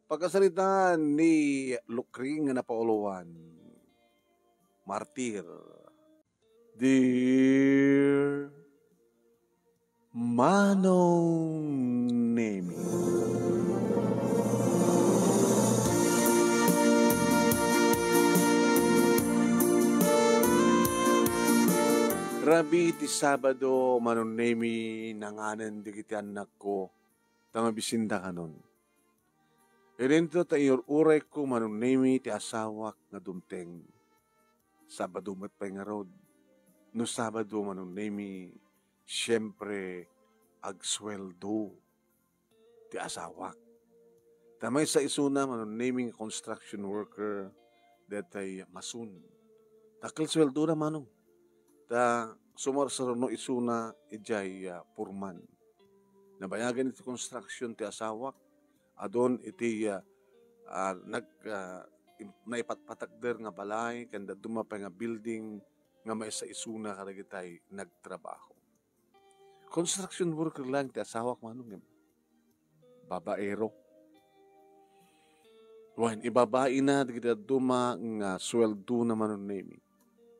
Pagkasalitaan ni Lukring nga napauluan, Martir. Dear Manong Nemi, Rabi ti Sabado, Manong Nemi, nanganan di kiti anak ko, tangabisinda kanon. Irinto tayo uray ko, Manong Nemi, ti asawak na dumteng. Sabado mat pa nga rod. No Sabado, Manong Nemi, siyempre, agsweldo ti asawak. Tamay sa isuna, Manong Nemi, construction worker, datay masun. Takil sweldo na, Manong. Ta sumarsarano isuna, ijay purman. Nabayagan iti construction ti asawak, adon iti naipatpatakder nga balay, kanda dumapay nga building, nga may sa isuna karagitay nagtrabaho. Construction worker lang ti asawak, Manong. Babaero. Wan, ibabae na, kita duma nga sweldo na, Manong Nemi.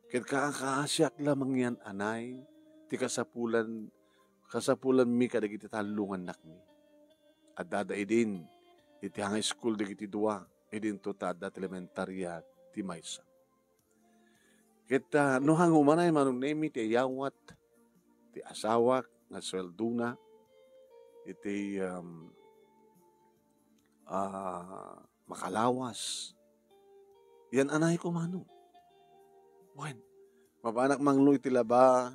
Kaya kakakasyak lamang yan, anay, ti kasapulan mi kadagiti talungan nakmi. At daday din, iti hangay school digiti dua, idin to tadat elementarya ti maysa. Kita no hangumanay, Manong Nemi, ti ayawat, ti asawak, nga swelduna, iti makalawas. Yan anay ko, Manong. Wen, mapanak manglo iti laba,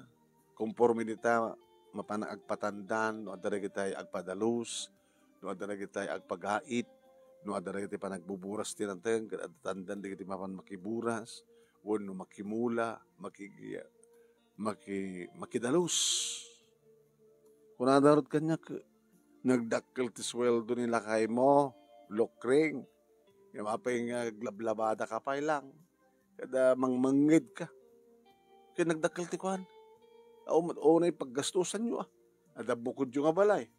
conforme dita, mapanak agpatandan, no adara kitay agpadalus, no adara kitay agpagait, no adara kitay panagbuburas tinanteng, tandan di kitay mapan makiburas, wen no makimula, makidalus. Kung nadarot kanya, nagdakkel ti sweldo nila kay mo, Lukring, yung mapay nga glablabada ka pa lang. Kada mangmangid ka. Kaya nagdakkel ti kuhan. O na paggastusan nyo. Ada bukod yung balay.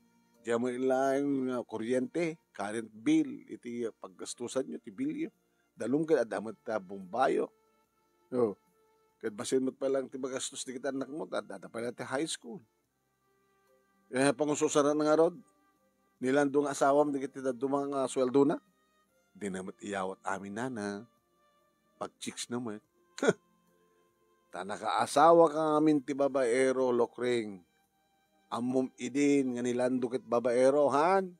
Diyan mo ilang kuryente, current bill, iti paggastusan nyo, ti bilyo. Dalong ka, adamat ta bumbayo. So, kahit basin mo pa lang ti magastos di kita anak mo, dada pa natin high school. Kaya pangususaran na nga rod, nilando nga asawam, di kita dumang sweldo na. Di namat iyawat amin na. Pag-chicks naman. Ta nakaasawa ka amin ti babaero, Lukring. Amom idin nga nilando kit babaero, han?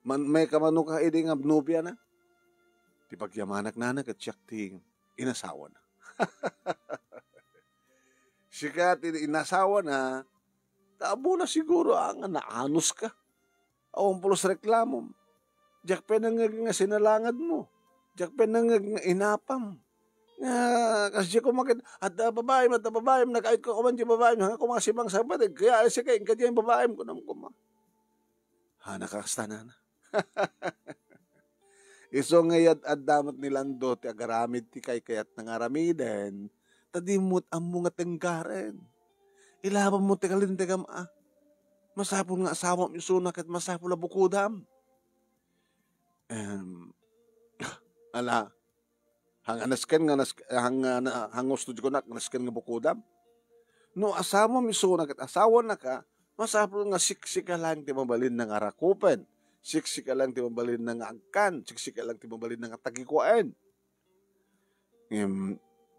May kamano ka idin nga nubya na? Ti pagyamanak na kat siyak ti inasawa na. Sikat inasawa na, tabo na siguro ang naanos ka. Awang pulos reklamom. Diyak penangag nga sinalangad mo. Diyak penangag nga inapam. Kasi ko makit, at babae, nakait ko kuman di babae, hanga ko mga simang sabat, kaya ay sige, kaya yung babae ko naman kuma. Ha, nakakasta na. Iso ngayat at damat nilando, ti agaramid ti kay kayat nangaramiden, tadimot ang mga tenggaren. Ilabang mo ti kalintegam masapul nga asawa mo isunak at masapul na bukudam. Ala, hanganasken nga hangos to ko nak nasken nga bukudam. No asawa mo isunak at asawa na ka, masapul nga siksika lang ti mabalin ng arakupen. Siksika lang ti mabalin ng angkan, siksika lang ti mabalin ng tagikuan.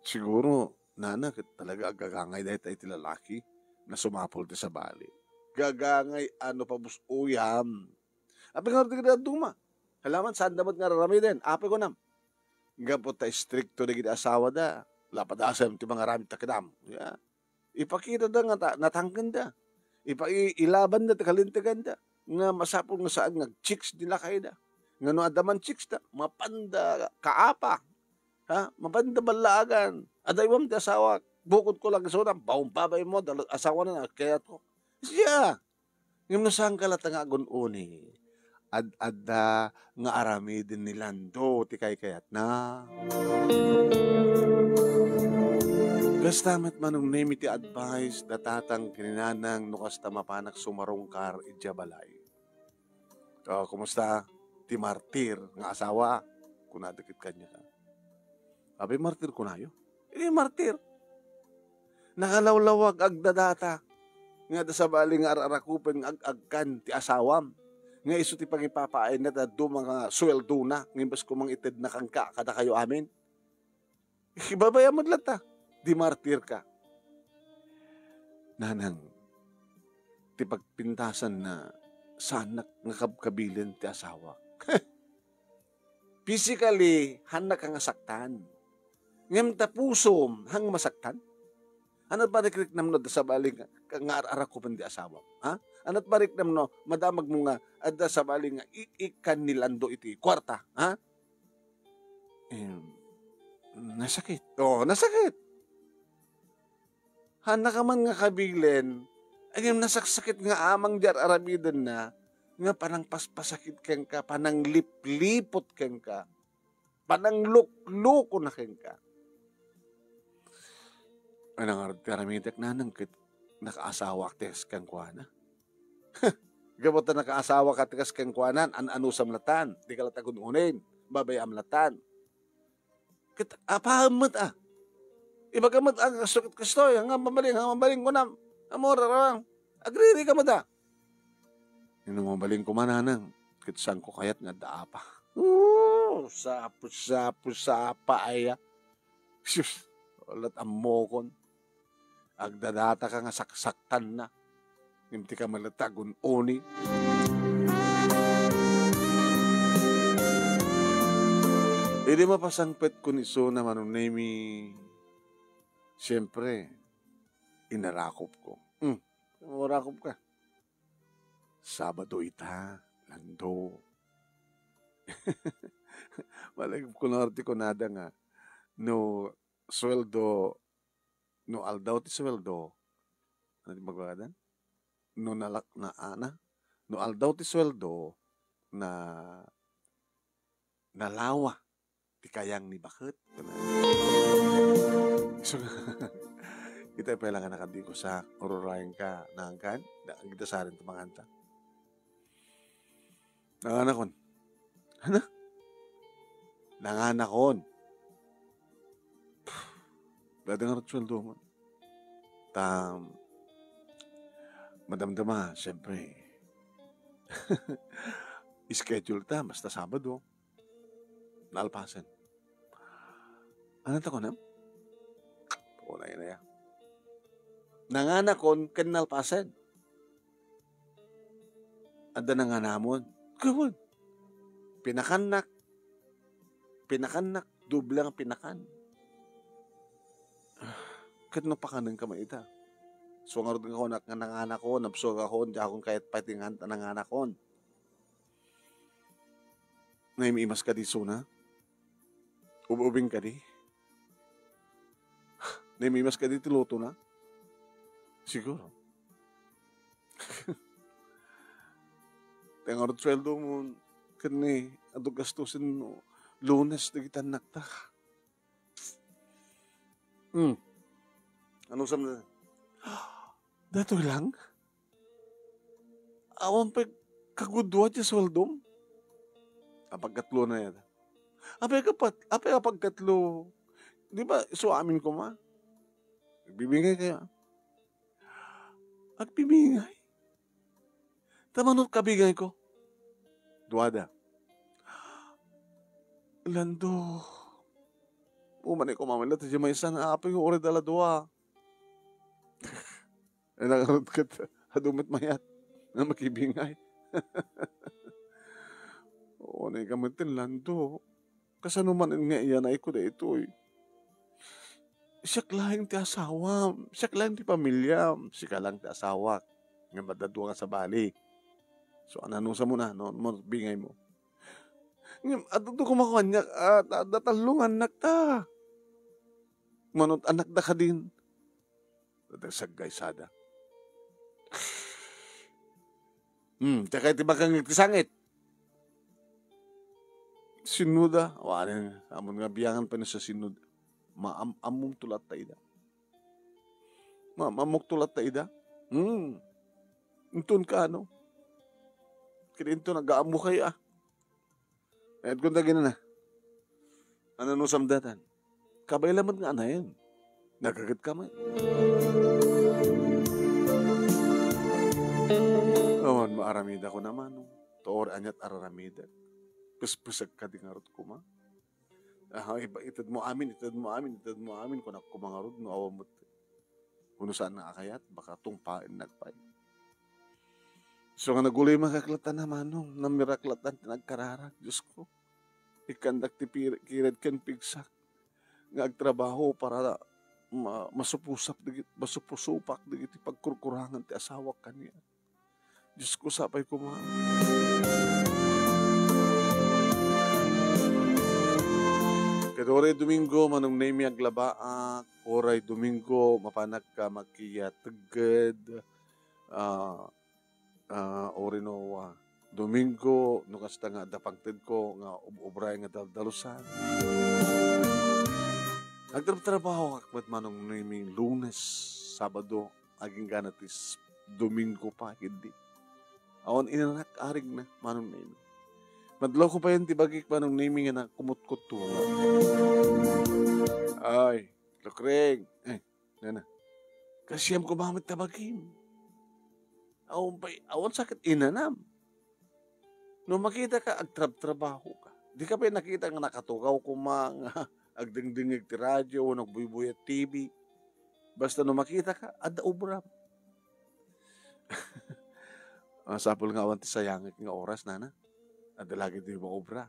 Siguro, nana, talaga agagangay dahil tayo ti lalaki na sumapol ti sa bali. Gagangay, ano pa busuyam. Api nga rin ka duma. Halaman, saan damat nga rarami din. Api ko nam. Gapot ta stricto na gina asawa da. Lapadasam ti mga rami takidam. Yeah. Ipakita da nga natanggan da. Ilaban da, kalintagan da. Nga masapol nga saan nga chicks nila kayo da. Nga no adaman chicks da. Mapanda kaapa. Ha? Mapanda balagan. Adaywam ti asawa. Bukod ko lang sa unang. Baumpabay mo. Asawa na kaya ko. Siya. Ngayon nasaan ka lata nga agun-uni. Ad-adda nga arami din nilando. Ti kay-kayat na. Gastamat manong name iti advice datatang kininanang nukas tamapanak sumarongkar idya balay. Kumusta? ti martir nga asawa, kunadikit kanya ka. Abi martir kunayo. Ini martir. Nakalawlawag agdadata. Nga da sa bali nga ararakupan agkan ti asawam. Nga iso ti pangipapaay na do mga sweldo na. Ngimbas ko mang itid na kangka kada kayo amin. Ibabaya mo lata. Di martir ka. Nanang, ti pagpintasan na sanak nga kabkabilin ti asawa. Physically, hanak nga saktan. Ngem tapusom, hang masaktan. Anat barik nam no sa baling nga arak ko di asawa. Ha? Anat barik nam no madamag mo nga adda sa baling nga ikan nilando iti kwarta. Ha? Nasakit. Oh, nasakit. Hana ka man nga kabilin, ay nasaksakit nga amang jar aramidan na, nga panang paspasakit keng ka, panang liplipot keng ka, panang lukluko na keng ka. Anang aramidak na nang nakaasawa tes keng kuana. Gabot na nakaasawa ka tes keng kuanan, ano sa mlatan, di ka latagununin, babay amlatan. Apahamot Ibagamat ang kasukit kastoy, hanggang mabaling ko na, amora rawang, agriri ka mada. Yung mabaling ko mananang, kitsan ko kayat nga daapa. Sapa aya. Sus, ulat amokon. Agdadata ka nga saksaktan na. Hindi ka malatagun oni. Hindi mapasangpet ko ni so na manunemi. Siyempre, inarakop ko. Marakop ka. Sabado ita, lando. Malagip ko na artikunada nga, no sweldo, no aldaw ti sweldo, ano di magbagan? No nalak na ana, no aldaw ti sweldo, na nalawa, ti kayang ni bakit. So, kita pala nga nakadiko sa ururayan ka nangkan, kita sa rin tumanganta. Nanganakon. Ano? Nanganakon. Dati nga ritual doon. Madamdama, siyempre. Schedule ta, basta Sabado. Nalpasan. Ano ta ko na? Unay na yan. Nanganakon, kanalpasan. Ada nanganamon. Gawon. Pinakanak, dublang pinakan. Kat no pa ka nang kamaita. So nga rin ako nanganakon, nabsog ako, di akong kahit patingan nanganakon. Naimimas ka di suna? Ububing ka di? Naimimas ka di tiluto na? Siguro. Tengar sweldo mo, kani, ato gastusin mo, Lunes na kita nakta. Ano sa mga? Dato lang? Awan pa kagudwa ti sweldo mo? Apagkatlo na yan. Apay kapagkatlo. Di ba, so amin ko ma? Nagbibigay kayo. Nagbibigay. Tamanot kabigay ko. Duwada. Lando. Umanay ko mamila. Tadya may isa na apay yung ori dala duwa. Ay nakarot ka. Hadumit mayat. Na makibingay. Oo, na ikamatin Lando. Kasanuman nga iyan ay ko na ito eh. Siyak lang ti asawa. Siyak lang ti pamilya. Sika lang ti asawa. Nga madadwa ka sa bali. So, ananusa mo na. No? Bingay mo. At ito kumakuha niya. Datalungan anak ta. Manot anak da ka din. Dagsagay sada. Tsaka iti bakang itisangit. Sinuda. Wanin. Amon nga biyangan pa na sa sinuda. Among tulat ta ida. Amok tulat ta ida. Intun ka ano. Kaya ito nag-aamu kayo At kung tagin na, ano nung samdatan? Kabay laman nga na yan. Nagagit ka man. Awan, maaramida ko naman. No? Toor anyat araramida. Puspusag ka di nga rot ko ma. Iba, itad mo amin. Kung ako mga rod, no awamot. Kung saan nakakayat, baka tungpain nagpay. So nga naguloy makaklatan naman nung namiraklatan tinagkararag. Diyos ko, ikandak ti kired kan pigsak. Nga agtrabaho para masupusupak digit pagkurkurangan ti asawa kaniya. Diyos ko, sapay ko mga. Kadore Domingo, manong name aglabaak, oray Domingo, mapanag ka makiya teged, orino Domingo, nukasta nga dapangted ko, nga ubray nga daldalusan. Nagtrabaho akmat manong naming Lunes, Sabado, aging ganatis, Domingo pa, hindi. Awan inanak arig na, manong naming. Madlaw ko pa yan, tibagik manong naming na kumut-kut tunga. Ay, lukreng. Nana. Kasiyam ko mamit tabagim. Awan sakit inanam. No makita ka, agtrabaho ka. Di ka pa nakita nga nakatukaw ko mga agdingdingig ti radyo, nagbuy-buy at TV. Basta no makita ka, ada ubram. Sapol nga awan ti sayangit nga oras, nana. Ada lagi di maubra.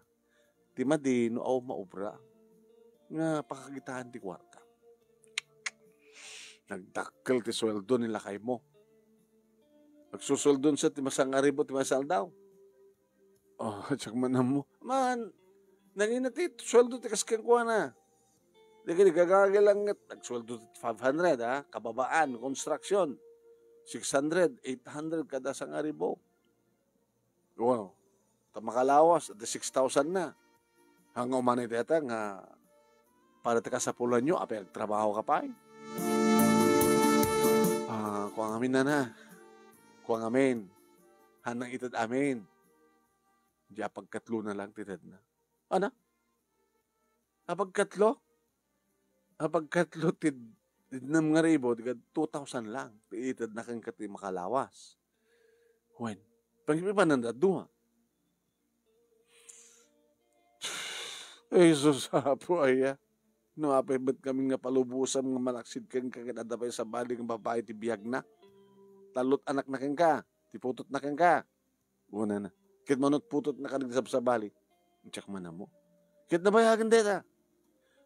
Ti madi, no aw maubra. Nga pakakitaan ti kwarta. Nagdakkel ti sweldo nila kay mo. Nagsusuldon sa ti masang aribo, ti masal daw. Oh, tsak man mo. Man, nanginati, sweldo ti kaskan ko na. Di ka gagalang nagsweldo 500, ha? Kababaan, construction. 600, 800 kada sang aribo. Wow. Makalawas, at 6,000 na. Hanggang umanay deta nga para tika sa pulan nyo, apel, trabaho ka pa eh. Kuang amin na. Kuang amin. Hanang itad amin. Diya pagkatlo na lang titad na. Ano? Pagkatlo? Pagkatlo tid nam nga ribo, 2,000 lang. Itad na kang kati makalawas. When? Pag-iba nandado ha. Ay, susapo ay no, apay ba't kami nga palubusan nga malaksid kang kakadadapay sa baling babae ti biyag na. Talot anak na kang ka. Ti putot na kang ka. Una na. Kit manot putot na kanagsab sa bali. Tsak man na mo. Kit nabayagan deta.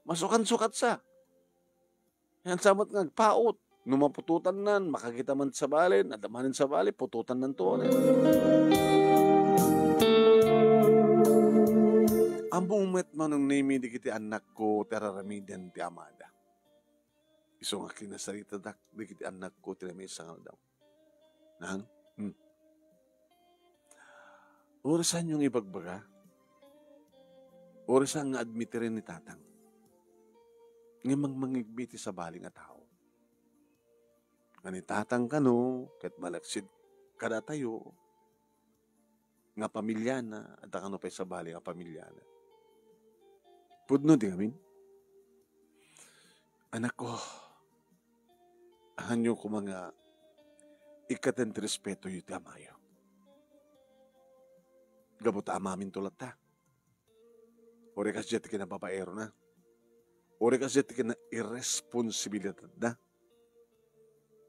Masukan-sukat sa. Yan samot nga paot. Numapututan nan. Makakita man sa bali. Nadamanin sa bali. Pututan nan to. Ang bumet manong name di kiti anak ko teraramidan ti amada. Iso nga kinasarita dak di kiti anak ko tiramisa nga daw. Nang? Orasan yung ibagbaga. Orasan nga admitirin ni tatang. Nga mangigbiti sa baling a tao. Nga ni tatang kano, ket malaksid kada tayo, nga pamilya na, at kano pa sa baling a pamilya na. Pudno di amin. Anak ko, ahanyo ko mga ikatent respeto yu ti amayo. Gabot amamin tulat ta. Ore kas jet kinababaero na. Ore kas jet kina irresponsibilidad na.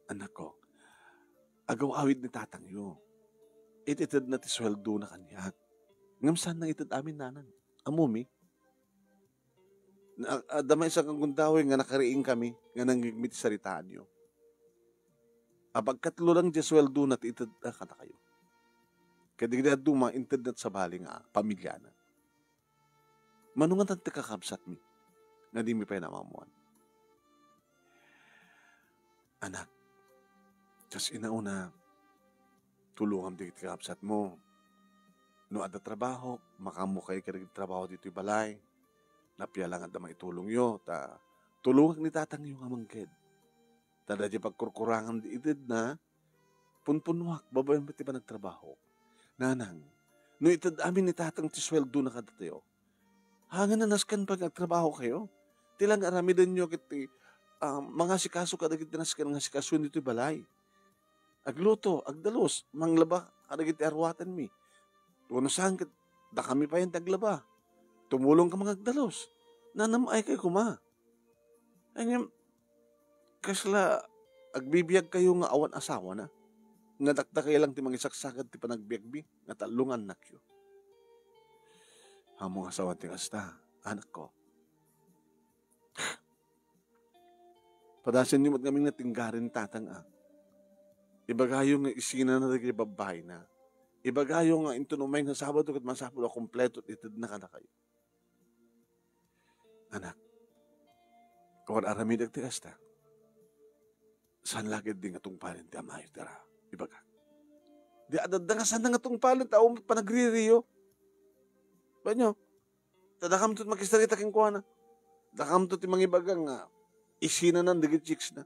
Anak ko, agaw awid ni tatang yu. Ititid na ti sweldo na kanya. Ngamsan na itid amin nanan. Amumi. Damay sa kang gundawin nga nakariing kami nga nanggigmit saritaan nyo. Pagkatlo lang di sweldo na itid na kata kayo. Kaya di duma internet sa bali nga pamilya na. Manungan tante kakabsat mi nga di mi pa namamuan. Anak, just inauna tulungan di kakabsat mo. No ada trabaho, makamukay ka rin trabaho dito balay. Napya lang at maitulong yo. Tulungan ni tatang yung amangked. Tada di pagkurkurangan di itid na punpunwak, babayan ba ti pa nagtrabaho? Nanang, No itad amin ni tatang ti sweldo na kada tayo. Hangan na naskan pag nagtrabaho kayo. Tilang aramidan nyo kiti mga sikaso kadagit naskan nga sikaso nito balay. Agluto, agdalos, manglaba, kadagit arwatan mi. Tuno saan kat, da kami pa yung taglaba. Tumulong ka mga agdalos. Nanamay kayo kuma. Ay, kasla, agbibiyag kayo nga awan asawa na. Nga dakda kayo lang ti mga isaksagad ti panagbiagbi. Nga talungan na kyo. Hamong asawa ti kasta, anak ko. Padasan niyo mat kaming natinggarin tatang Ibagayo nga isina na rin babae na. Ibagayo nga intunumay nga Sabado kat masapul o kompleto itid na kada kayo. Anak, kung aramid ag ti kasta, saan lagid din nga tungpalin ti amayo tara, ibaga. Di adad nga saan nga tungpalin tao panagririyo. Ba nyo? Tadakam to't makistarita king kuha na. Dakam to't imang ibagang isina ng digit chicks na.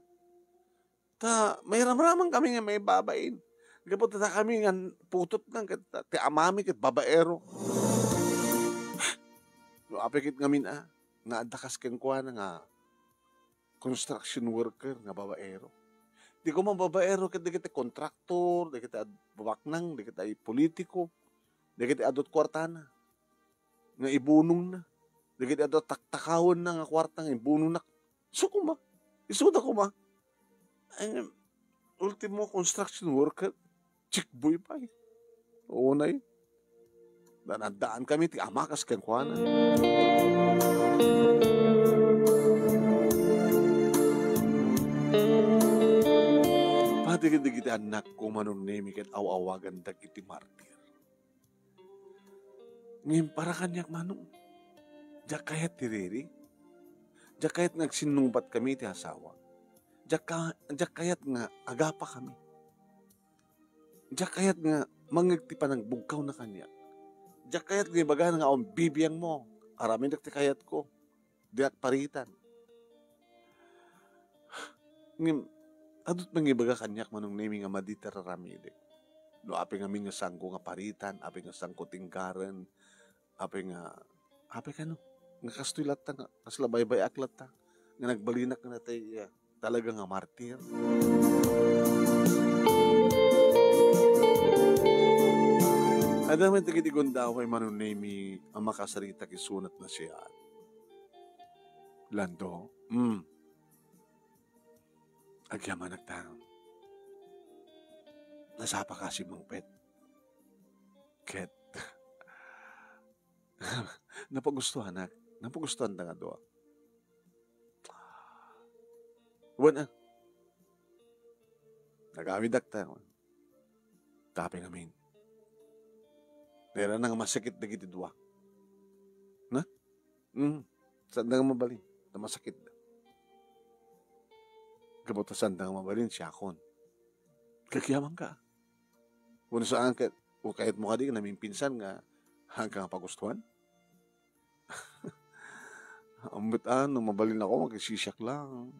May ramramang kami nga may babain. Kapag tada kami nga putot ng ti amami kat babaero. No, apikit ngamin nga adakas ken kuha na nga construction worker nga babaero. Di ko man babaero kat di kita kontraktor, di kita babaknang, di kita politiko, di kita adot kwartana. Nga ibunong na. Di kita adot taktakawon na nga kwartang ibunong na. So kuma, isuda kuma. Ay, ultimo construction worker, chick boy pa eh. Oo na eh. Danadaan kami, ti amakas ken kuana. Patigid-digit anak ko manunemi ken awawagan dagiti martir. Ngayon para kanyak manong, diyak kayat tiriri, diyak kayat nagsinungbat kami ti asawa. Diyak kayat nga agapa kami. Diyak kayat nga mangagti pa ng bugkaw na kanya. Diyak kayat nga ibaga nga ang bibiyang mo. Aramin ti kayat ko. Diyak paritan. Ngayon, adot mang ibaga kanyak manong nemi nga madita raramide. No, api nga nga sangko nga paritan, api nga sangko tingkaran, api ka no, nga kastulat ta nga, kaslabay-bay aklat ta, nga nagbalinak na tayo, talaga nga martir. Adaman tagitigon daw ay manunemi ang makasarita kisunat na siya. Lando, agyaman nagtang. Nasapa kasi mong pet. Ket. Napagustuhan na. Napagustuhan na nga doon. Buwan nagamit dakta. Taping amin. Nera nang masakit na giti duwa. Na? Saan na nga mabalin? Na masakit na. Kabuta saan na nga mabalin siya akon. Kakiyaman ka. Kung saan ka, o kahit mo ka di, naming pinsan nga, hanggang pagustuhan. Ambit mabalin ako, magsisyak lang.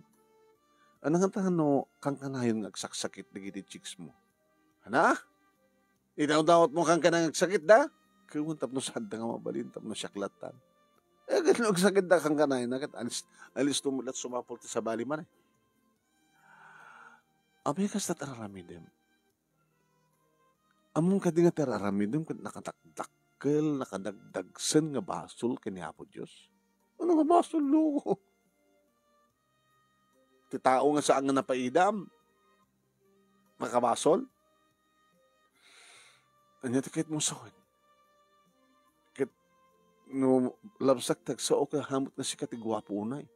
Anong nga no, kang kanayon agsaksakit na giti chicks mo? Hana? Itaw-dawat mo kang kanang agsakit da? Kung tapno saan nga mabalin, tapno syaklatan. Ganun agsakit da kang kanayon, alis tumulat sumapol sa bali man eh. Abay kas tatararamidem. Among ka di nga tararamidem kat nakatakdakkel, nakadagdagsen nga basol kaniapo Diyos. Ano nga basol lo? Ti tao nga saan nga napaidam. Makabasol. Anya ti kahit mo sawin. Kahit no labsak tagsao ka hamot na si katigwapo unay.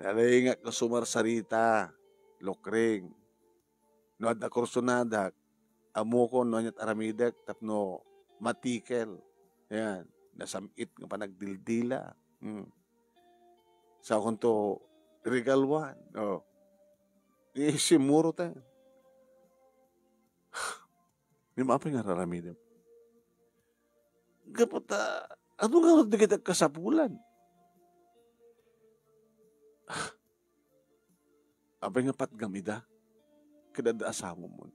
Nalay nga kasumar sarita, lokring. No adda kursunadak, amo ko no anyat aramidak tapno matikel. Yan, nasamit nga panagdildila. Sa akong to regalwan. Oh. Simuro tayo. May mapay nga raramidem. Kapag ano nga di kita kasapulan? Apay nga patgamida, kadada asawa mo.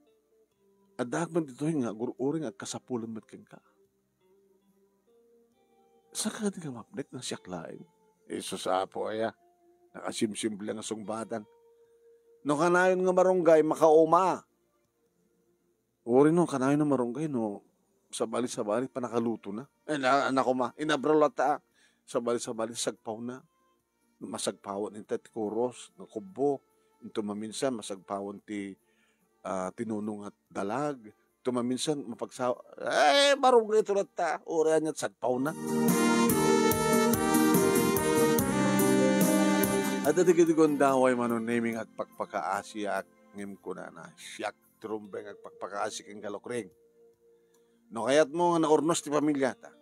At dahil dito nga, gururing at kasapulan mat ka. Sa ka di ka mapnek ng siyaklain? Iso sa apo aya, nakasimsimple nga sungbatan. No kanayon nga marunggay, makauma. Uri no, kanayon nga marunggay, no, sabali-sabali pa nakaluto na. Nako ma, inabralata. Sabali-sabali, sagpaw na. Masagpawan ni Tikuros, ng kubo. Ito maminsan, masagpawan ti tinunong at dalag. Ito maminsan, mapagsawa. Marunggay ito ta. Uri niya, sagpaw na. At ati-kitigon daway manon naming at pagpakaasi at ngim ko na siyak trumbeng at pagpakaasi kang kalokring. No kayat mo nga naurnos ti pamilya ta.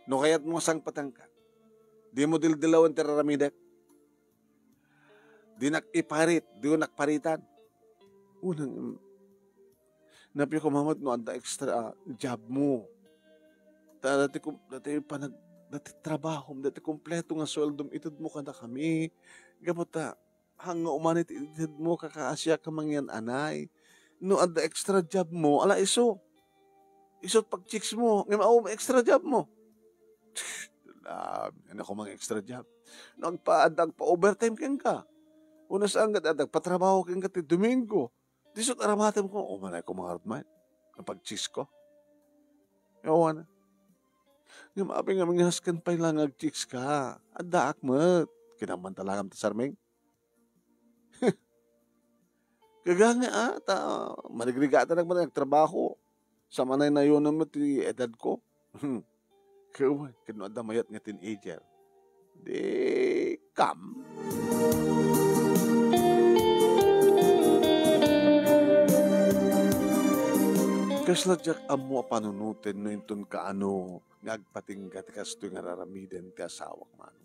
No kayat mo sang patangka. Di mo dildilawan ti raramidak. Di nakiparit, di mo nakparitan. Unang, napi ko mamad no anda extra job mo. Dati panag, dati trabaho, dati kompleto nga sweldo, itod mo ka na kami. Gabata, hanga umanit itid mo, kakaasya ka mangyan anay. No, at the extra job mo, ala iso. Isot pag chicks mo, ngayon extra job mo. Yan ako mga extra job. Nagpa-adag pa overtime kang ka. Una saan ka adag, patrabaho kang ka ti Domingo. Disot aramatem ko, manay ko mga harutman. Kapag chicks ko. Yawan na. Ngayon maapin nga mga haskan pa lang ag-chicks ka. Adaak mat. Kinamantalagang ti Sarmeng. Kaganga manigligata nagtrabaho. Sa manay na yun naman ti edad ko. Kaya, kinuada mayat nga teenager. Di, kam. Kasla jak amo panunutin no intun ka ngagpatinggat kasto nga raramiden ti asawak man.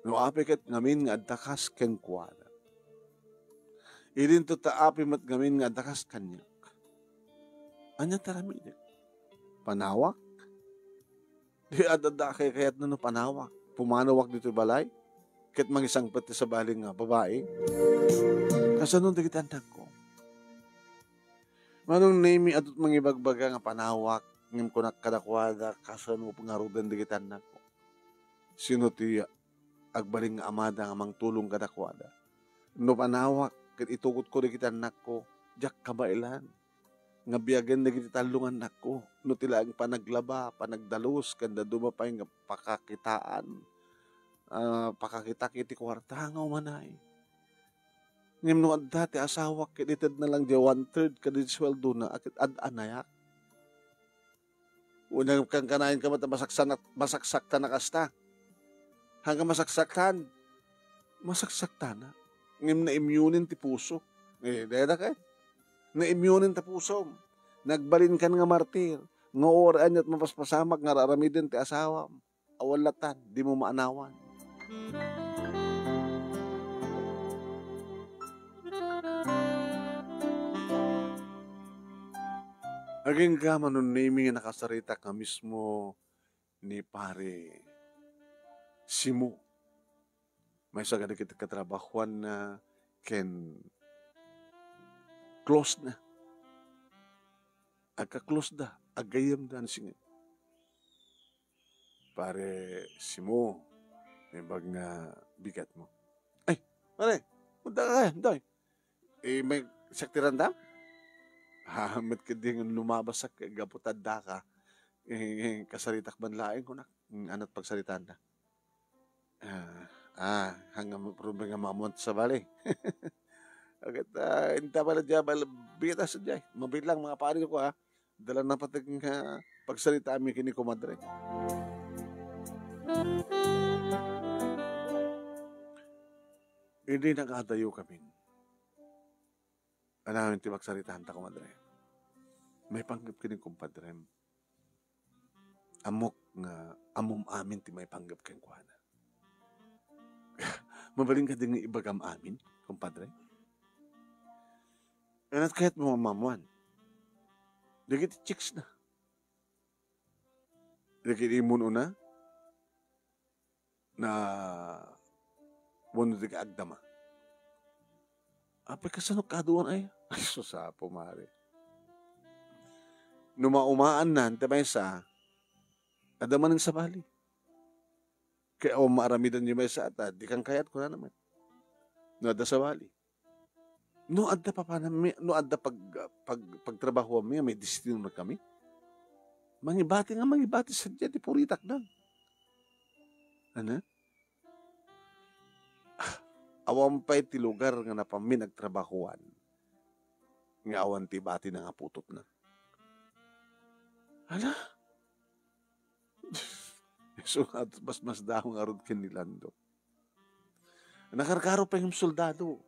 No apikat ngamin nga adakas ken kuana. Idin to taapi mat ngamin nga adakas kanyak. Anya taramiden? Panawak? Di adada kayat no panawak. Pumanawak dito balay. Ket mangisang pati sa baling nga babae. Kasanong digitandag ko. Manong name adut mangibagbaga nga panawak. Ngim ko nakadakwada kasano pangarudan digitandag ko. Sino ti agbaling nga amada nga mang tulong kadakwada. No panawak, ket itugot ko digitandag ko. Jak kabailan. Nga biyagan na talungan nako. No tila ang panaglaba, panagdalos, kanda dumapay nga pakakitaan. Pakakita kiti kwarta nga umanay. Ngim no dati asawa kinitid na lang di 1/3 kadit sweldo na akit ad-anayak. Unang kang kanain ka masaksakta na kasta. Hanggang masaksaktan na. Ngim na immunin ti puso. Deda ka na-immunin ta puso. Nagbalin kan nga martir. Nga oraan at mapaspasamak nga raramidin ti asawam. Awalatan, di mo maanawan. Aging ka manunimi nga nakasarita ka mismo ni pare Simu. May sagad kita katrabahuan na ken close na. Agka-close da. Agayam da singit. Pare Simu. May bag nga bigat mo. Ay, pare. Punta ka kaya. May saktiran da? Hamet ka din lumabas sa gaputad da ka. Kasaritak banlaing ko na. Anat pagsaritan da. Hanggang problema nga mamont sa bali. Agad, hindi pala dyan, bigyan sa dyan. Mabilang mga pari ko Dala na patig pagsalita amin kini kumadre. Hindi nagadayo kami. Anamin ti magsaritahan ta kumadre. May panggap kini kumpadre. Amok nga amom amin ti may panggap kang kuhana. Mabaling ka din ng ibagam amin, kumpadre. At kahit mo mamamuan, dagiti chicks na. Dagiti imuno na wano di ka agdama. Apay kasano kaduan ay? Ay, susapo, mare. Numaumaan na, may sa, adaman ng sabali. Kaya o maaramidan niyo may sa ata, di kang kayat ko na naman. No adda sabali. No adda pa no adda pagtrabaho mo, may destino na kami. Mangibati sa dyan, di puritak na. Ano? Awan pa'y ti lugar nga napami nagtrabahuan. Nga awan ti bati na nga putot na. Hala? So, mas dahong arod kanilando. Nakarkaro pa yung soldado.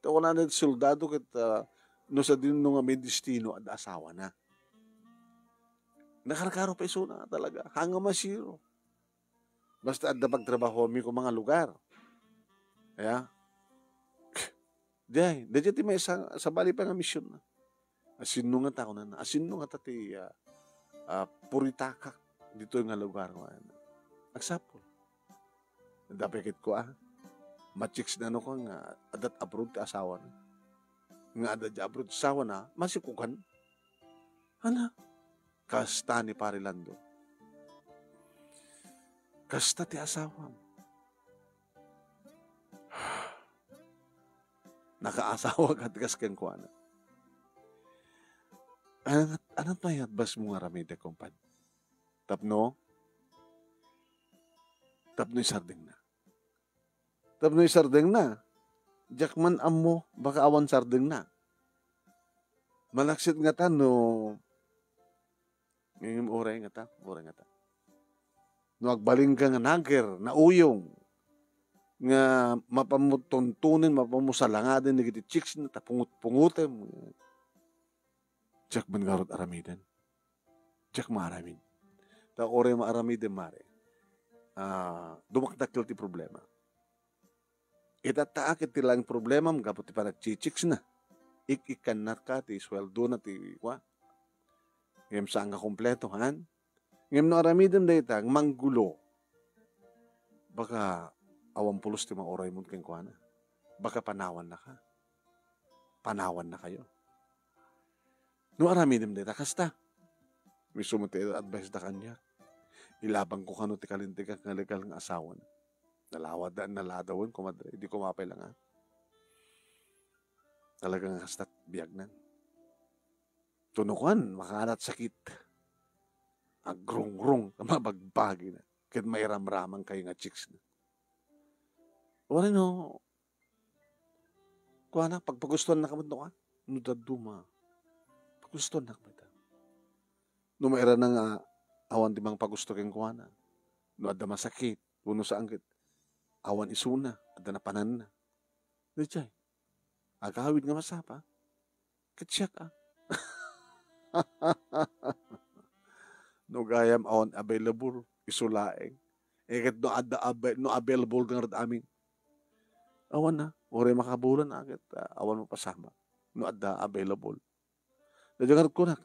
Tawa na na soldado kita no sa din nga may destino at asawa na. Nakarkaro pa iso na talaga. Hanga masiro. Basta at pagtrabaho mi ko mga lugar. Kaya, Dahil ti may sa bali pa nga misyon na. Asin nung nga tao na. Asin nung nga tati puritaka dito nga lugar. Agsapol. Dapikit ko machiks na ko nga adat abroad ti asawa na. Nga adat abroad asawa na, masikukan. Ana? Kasta ni Parilando. Kasta ti asawa. Nakaasawa ka tigas keng kuana. Anong payadbas mo nga ramide, kompad? Tapno sardeng na. Tapno sardeng na. Jakman amo, baka awan sardeng na. Malaksit nga ta, no, ngayong oray nga ta. No, agbaling ka nga nager, na uyong, nga mapamutuntunin, mapamusalangadin, nagiti chicks na, tapungut-pungutin. Jak man garot aramidan. Jak maaramid. Ta oray maaramidin mare. Dumakdakil ti problema. Itataakit ti lang problema, magapot ti panagchichiks na. Ikan na ka, ti sweldo na ti wa. Ngayam saan nga kompleto, han? Ngayam no aramidin da itang manggulo. Baka awan pulos ti mga oray mo keng kuana. Baka panawan na ka. Panawan na kayo. No aramidin da ita, kasta. May sumuti advice da kanya. Ilabang ko kano ti kalintikan ng legal ng asawan. Nalawad na naladawin, kumadre. Hindi ko mapay lang Talagang kastat biyag nan. Tunukan, makaanat sakit. Agrong-rong, mabagbagi na. Kahit may ramramang kayo nga chicks na. Wala no. Kuha na, pagpagustuhan na kamad no ka. Nudaduma. Pagustuhan na kamad. Numaira na nga, awan di mang pagusto keng kuha na. No adda masakit, puno sa angkit. Awan isuna, adda na panan na. Dichay, agawid nga masapa. Katsyak No gayam awan available, isulaeng. Eket no available nga rin aming. Awan na, ore makabulan agad, awan mo pasama. No adda available. Nadyangar ko na,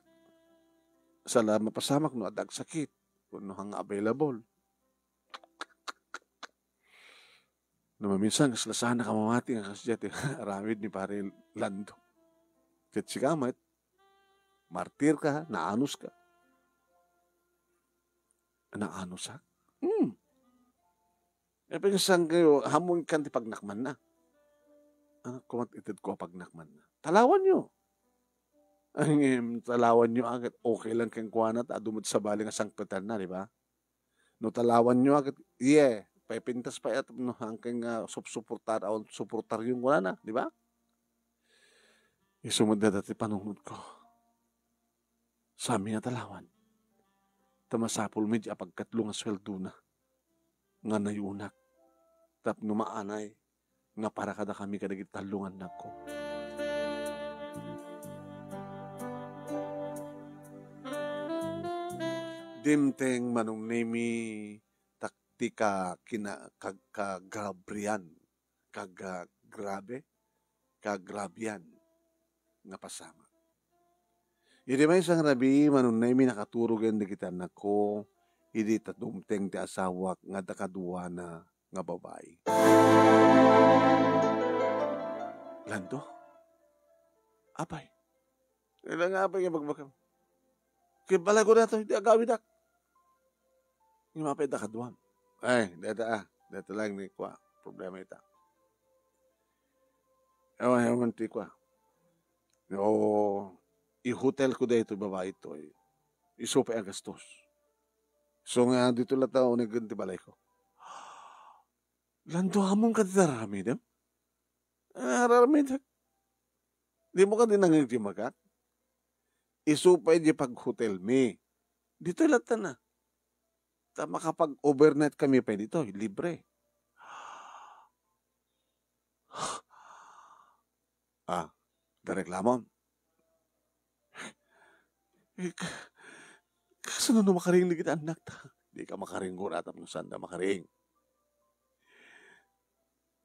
sala mapasamak no adda sakit, no hang available. No maminsan, kaslasahan na kamamati nga kasyat, aramid ni pare Lando. Ket si kamay, martir ka, naanos ka. Naanos ha? E pinsan kayo, hamon kan ti pagnakman na. Kumat itid ko pagnakman na. Talawan nyo. Talawan nyo agad. Okay lang keng kuwanat, adumot sa bali nga sangpetan na, di ba? No talawan nyo agad, pepintas pa at no hangking suportar yung wala na, di ba? Isumod na dati panungod ko. Sa amin nga talawan. Tamasapol medya pagkatlo nga sweldo na. Nga nayunak. Tap numaanay. Nga para kada kami kadagit talungan na ko. Dimteng manong nemi taktika kagabrian. Kagrabian. Nga pasama. Hindi may isang rabi, manunay mi nakaturugan na kita na ko, hindi tatumteng ti asawak nga dakaduwa na nga babae. Lando? Apay? Kailan nga apay nga bagbakam? Kaya balago na ito, hindi agawin na. Yung mapay da kaduam. Ay, data lang ni kwa. Problema ita. Ewan ti kwa. O, i-hotel ko da ito babae ito. Iso pa ang gastos. So nga, dito lang tao nagganti balay ko. Lando hamong ka darami dem? Rarami dem. Di mo ka din nangyagimagat? Iso pa di pag-hotel me. Dito lang na. Tama kapag overnight kami pa dito, libre. Dareklamon. Kaso no makaring ligit anak ta. Di ka makaring gurat ang sanda makaring.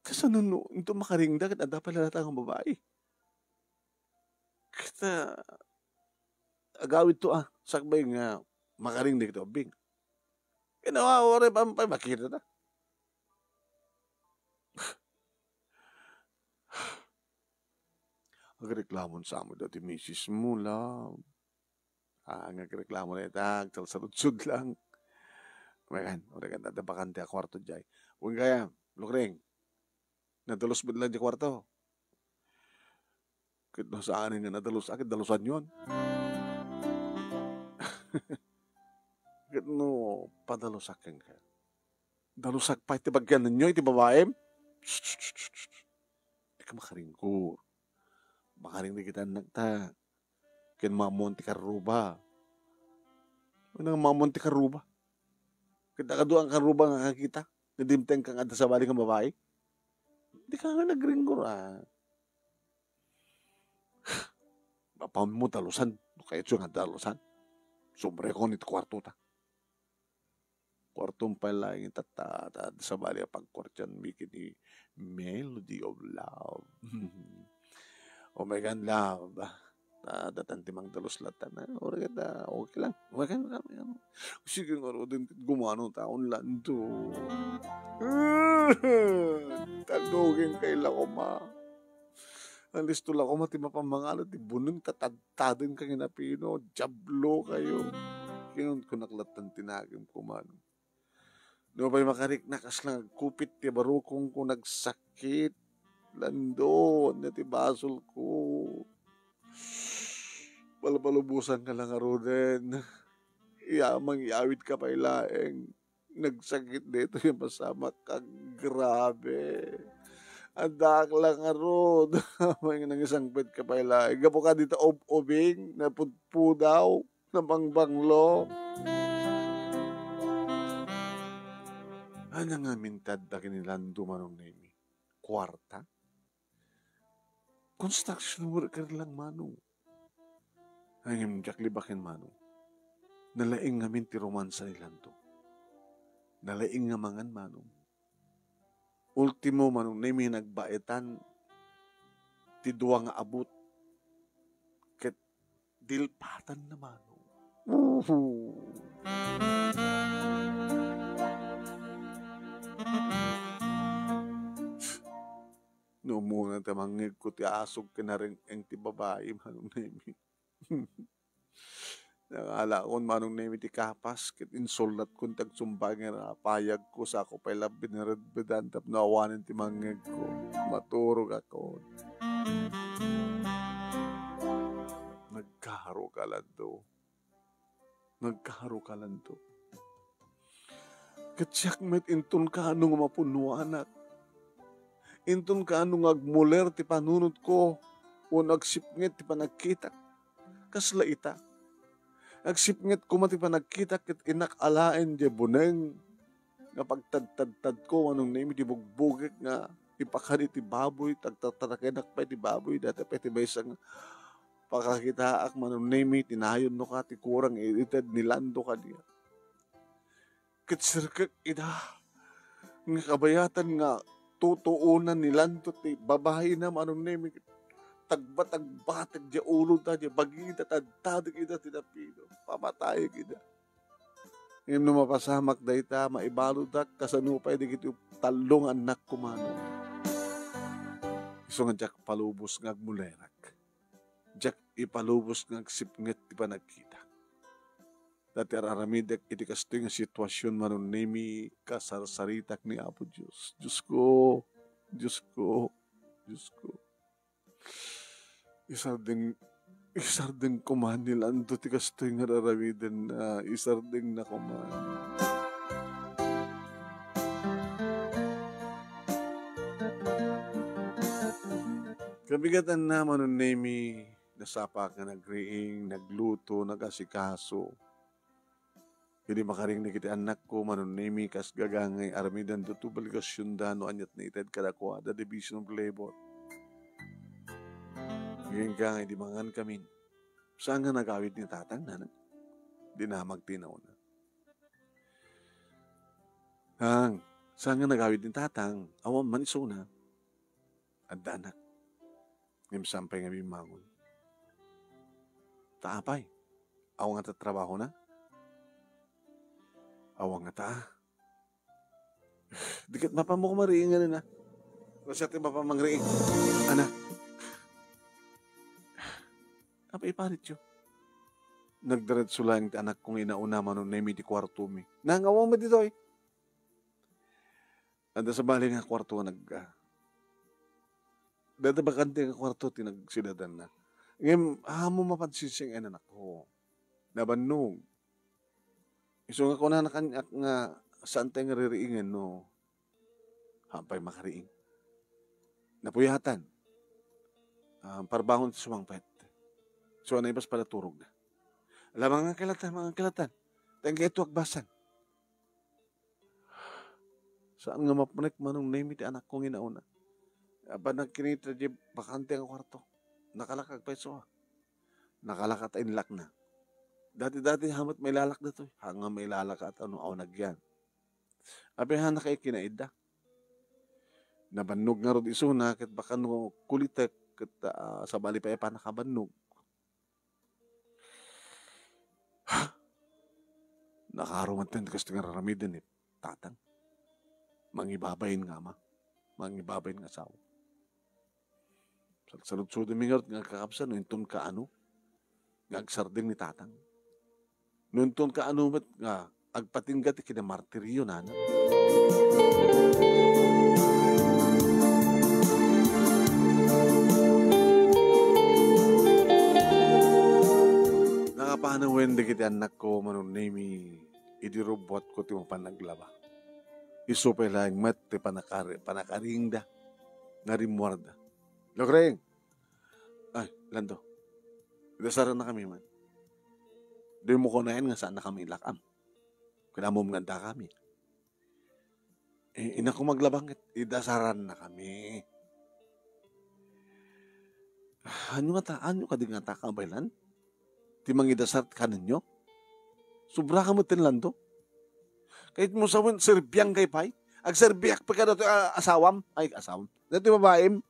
Kaso no ito makaring dagat ada pala natang babae. Kita agawid to sakbay nga makaring di kito bing. Kinawa ore pampay makita na. Agreklamon sa amo dati misis mo lang. Nagreklamo na itag, salsud lang. Mayan, ore ka dadabakante a kwarto dyan. Huwag kaya, lukreng, nadalos mo lang di kwarto. Kit no saan nga nadalos, akit dalusan yun. Kit no, padalosakin ka. Dalusak pa iti bagyan ninyo, iti babaem. Di ka makaringkur. Makaring di kita nagta. Kin mamon ti karuba. Ano nga mamon ti karuba? Kita ka doon ang karuba nga kakita. Nadimteng kang ada sa bali kang babae. Di ka nga nagringgor Bapaw mo talusan. Kaya ito nga talusan. Sobre ko nito kwarto ta. Kwartong pala yung tatata sa bali pagkwartyan bikini Melody of Love. Oh my God, love. Datan timang dalos latan na. Okay lang. Okay lang. Sige nga ro din gumano taon lando. Tanugin kay Lakoma. Alis to Lakoma ti mapamangalat ti bunong tatadtadin kang inapino. Jablo kayo. Kinon ko naklatan tinagim ko man. No ba'y makarik nakas lang kupit ti barukong ko nagsakit. Lando, na ti basol ko. Palapalubusan ka lang Roden. Iyamang iawit ka pa ilaeng. Nagsakit dito yung masama ka. Grabe. Andak lang Rod. May nang isang bed ka pa ilaeng. Gapo ka dito obing. Napudpudaw. Nabangbanglo. Ano nga mintad na kinilando manong nemi? Kwarta? Construction worker lang manong. Ang jak libakin manong. Nalaing ngamin ti romansa nilang to. Nalaing nga mangan manong. Ultimo manong na may nagbaetan ti duwa nga abot. Ket dilpatan na manong. No muna tamangig ko ti asog ka na rin ang ti babae manong nemi. Nakala ko manong nemi ti kapas kit insulat kong tagsumbangin na payag ko sa ako pala biniradbedan tap naawanin ti mangig ko. Maturog ako. Nagkaharo ka lang to. Katsyak met intun ka anong mapunuanak. Intun ka anong agmuler ti panunod ko. O nagsipngit ti panagkita. Kasla ita. Nagsipngit ko mati panagkita kit inakalain di buneng. Nga pagtad-tad ko anong name ti bugbugik nga ipakari ti baboy. Tagtatarakenak pa ti baboy. Dati pa ti baysang pakakitaak manong name tinayon no ka ti kurang edited nilando ka diya. Kit sirkak ida. Nga kabayatan nga tutuunan nilando ti babae na manong name tagbatag di ulo ta di bagita tadtadig ida tinapino pamatay ida ngem no mapasamak dayta maibalo dak kasanupay di kiti talong anak kumano iso nga jak palubos nga agmulerak jak ipalubos nga agsipnget ti panagkita Dati araramidek iti kasto nga sitwasyon manon nemi kasarsaritak ni Apo Diyos. Diyos ko, Diyos ko, Diyos ko. Isardeng kuman nila ando ti kasto nga araramiden na isardeng na kuman. Kabigatan na manon nemi nasapak nga nagriing, nagluto, nagasikaso. Hindi makaring na kiti anak ko, manunimi kas gagangay, aramidan do tubaligasyon da, no anyat na itad kadakwa, the division of labor. Ngayon ka nga, di mangan kami. Saan nga nagawid ni tatang na? Di na magtinaw na. Hang, saan nga nagawid ni tatang? Awam man iso na. At danak. Ngayon sampay nga bimangon. Taapay. Awa nga tatrabaho na. Awang nga ta. Dikit mapamuk mariing nga na. Masati mapamangriing. Ana. Apa iparit yun? Nagdiretso lang ti anak kong inauna manon na imi di kwarto mi. Nangawaw mo dito eh. Anda sa bali nga kwarto dadabakante nga kwarto tinagsidadan na. Ngayon, mo mapansin siyang anak ko. Nabannog. Iso nga ko na nakanyak nga saan tayo nga ririingin, no? Hampay makariing. Napuyatan. Parbangon sa sumangpet. So, ano ibas pala turog na. Alam, mga kilatan. Tayong kayo akbasan. Saan nga mapunik manong name iti anak kong inauna? Aba nagkinita di bakante ang kwarto. Nakalakag pa iso ha. Nakalakat ay nilak na. Dati hamat may lalak na to. Hanga may lalak at ano aw nagyan. Abi hana kay kinaida. Nabannog nga rod iso na kat baka no kulitek kat sa bali pa pa nakabannog. Nakarumantan kasi nga raramidin ni tatang. Mangibabayin nga ma. Mangibabayin nga sawa. Salud-sudin mingarot nga kakapsan, nuintun ka ano, ngagsarding ni tatang. Nuintun ka ano mat nga, agpatinggat ikinamartiryo na. Nakapanawin di kiti anak ko, manunimi, idirobot ko ti mo panaglaba. Isupay lang mat, ti panakaring da, ngarimwarda. Logreng! Ay, Lando. Dasaran na kami man. Doon mo ko na yan nga saan na kami lakam. Kinamom nga kami. Ina ko maglabangit. Idasaran na kami. Ano ka di nga ta kabaylan? Timang idasar ka ninyo? Sobra ka mo tinlando? Kahit mo sawin, serbiyang kay pay? Ag serbiyak pa ka dato asawam? Ay, asawam. Dato babaim?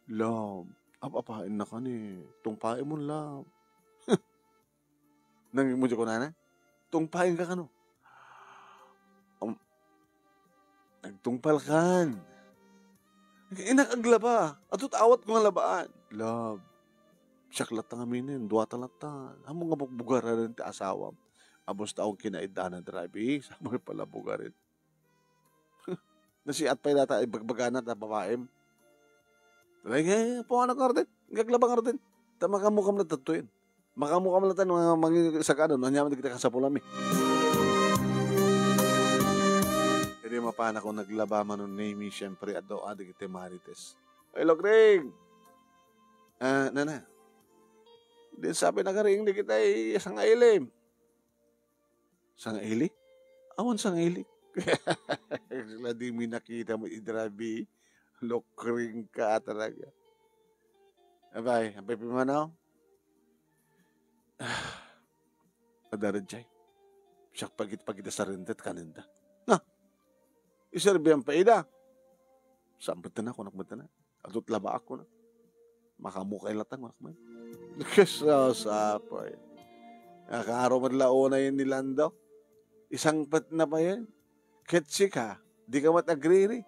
Love, apapain na ka ni. Tungpain mo love. Nang mo ko na? Tungpain ka no. Nagtungpal kan. Inakaglaba. Atut awat ko nga labaan. Love. Siyaklat nga minin. Dua talatan. Amo nga bugbugaran ti asawam. Abos taong kinaida na drive. Sama pala bugarin. Nasiat pa data ibagbagana na babaem. Like, po anak karden. Gaglabang karden. Ta makamukam na tatuin. Makamukam na tayo mga mangisagano. Nanyaman kita kasapulam eh. Hindi mapana ko naglaba man nun name siyempre at doa di kita marites. Ay, Logreng! Nana. Di sabi nagaring di kita isang ailim. Sang aili? Awan sang aili. Sila di mi nakita mo idrabi. Lokring ka talaga. Abay, pimanaw. Adaradjay. Siyak pagit sa rindet kanenda. Iserbi ang paida. Sambatan na ako, nakbatan na. Adot laba ako na. Makamukay latang, makman. Kasasapay. Nakaraw madlao na yun ni Lando. Isang pat na pa yan. Ketsi ka. Di ka matagriri.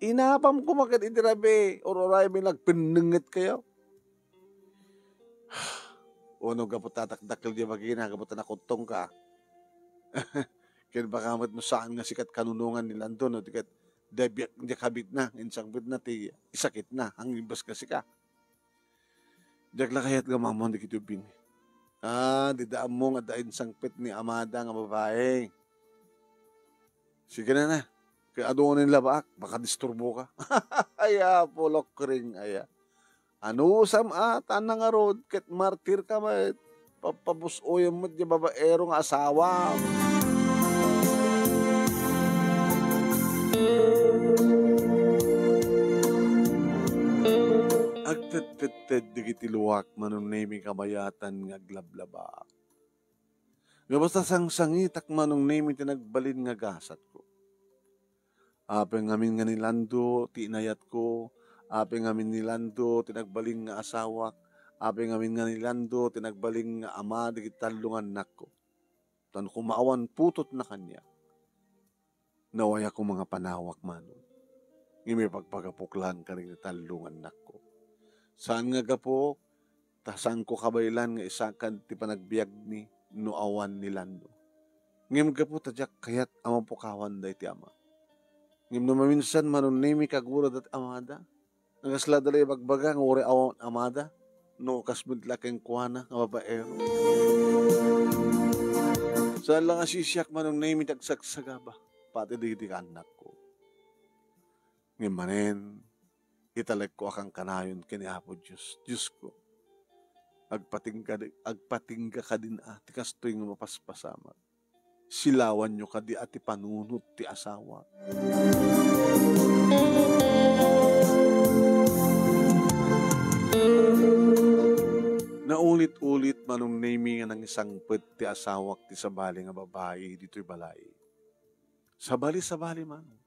Inapam ko makit itirabi. Ororay may nagpinungit kayo. Uno kapot tatakdakil di magiging kapot na kuntong ka. Kaya baka mo saan nga sikat kanunungan ni Lando, no? Dikat, di kabit na, insang bit na, ti isakit na, ang ibas kasi ka. Diagla kayat nga mamon di kitubing. Di daan mo nga dain sangpit ni Amada nga babae. Sige na. Kaya adoon nila baak, baka disturbo ka. Aya, polok ring, aya. Ano sam tanang nga rod, ket martir ka ma, papabusoyan mo di babaero nga asawa. Agtet-tet digiti luwak manong naming kabayatan nga aglablaba. Nga basta sang-sangitak manong naming tinagbalin nga gasat ko. Apeng ngamin nga nilando, tinayat ko. Apeng ngamin nilando, tinagbaling nga asawak. Apeng ngamin nga nilando, tinagbaling nga ama, digit talungan nako. Tan kumaawan putot na kanya. Nawaya ko mga panawak manong. Ngimi pagpagapuklan ka rin talungan nako. Saan nga gapo, tasan ko kabaylan nga isakan ti panagbiag ni nuawan ni Lando. Ngim gapo tadyak kayat amang pukawan day ti ama. Ngim maminsan manon nimi kagura dat amada. Nagasla dalay bagbaga nga uri awan amada. No kasbud lakeng kuana nga babaero. Saan lang asisyak manon nimi tagsagsagaba. Pati di anak ko. Ngim manen, italag ko akang kanayon kini Apo Diyos. Diyos ko, agpatingga ka din ati kastoy nga mapaspasama. Silawan nyo ka di ati panunot ti asawa. Naulit-ulit manong naming ng isang pet ti asawak ti sabali nga babae dito'y balay. Sabali-sabali manong.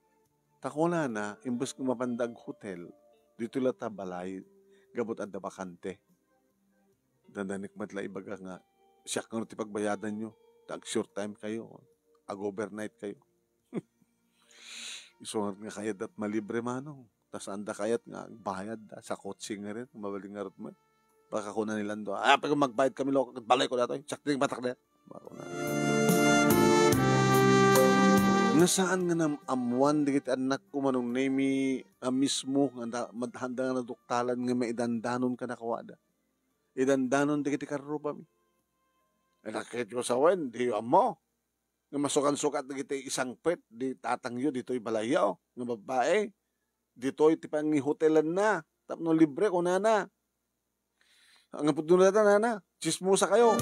Takuna na, imbes ko mapandag hotel, dito lata balay, gabot at bakante. Dandanik matla ibaga nga, siya kang ti pagbayadan nyo, tag short time kayo, overnight kayo. Isungat nga kayat at malibre manong, tas anda kayat nga, bayad sa coaching nga rin, mabaling nga rin mo. Baka kuna nilang doon, pag magbayad kami lo, balay ko na ito, sakting batak na. Baka na. Nga saan nga na amuan digit anak ko manong nemi mismo nga madhanda nga naduktalan nga maidandanon ka nakawada. Idandanon digit ikaruba mi. Nakit ko sa wen, di amo. Nga masukan-sukat digit isang pet, di tatangyo dito'y balayaw, nga babae. Dito'y tipang hotelan na, tapno libre ko na. Ang apod doon na na, chismosa kayo.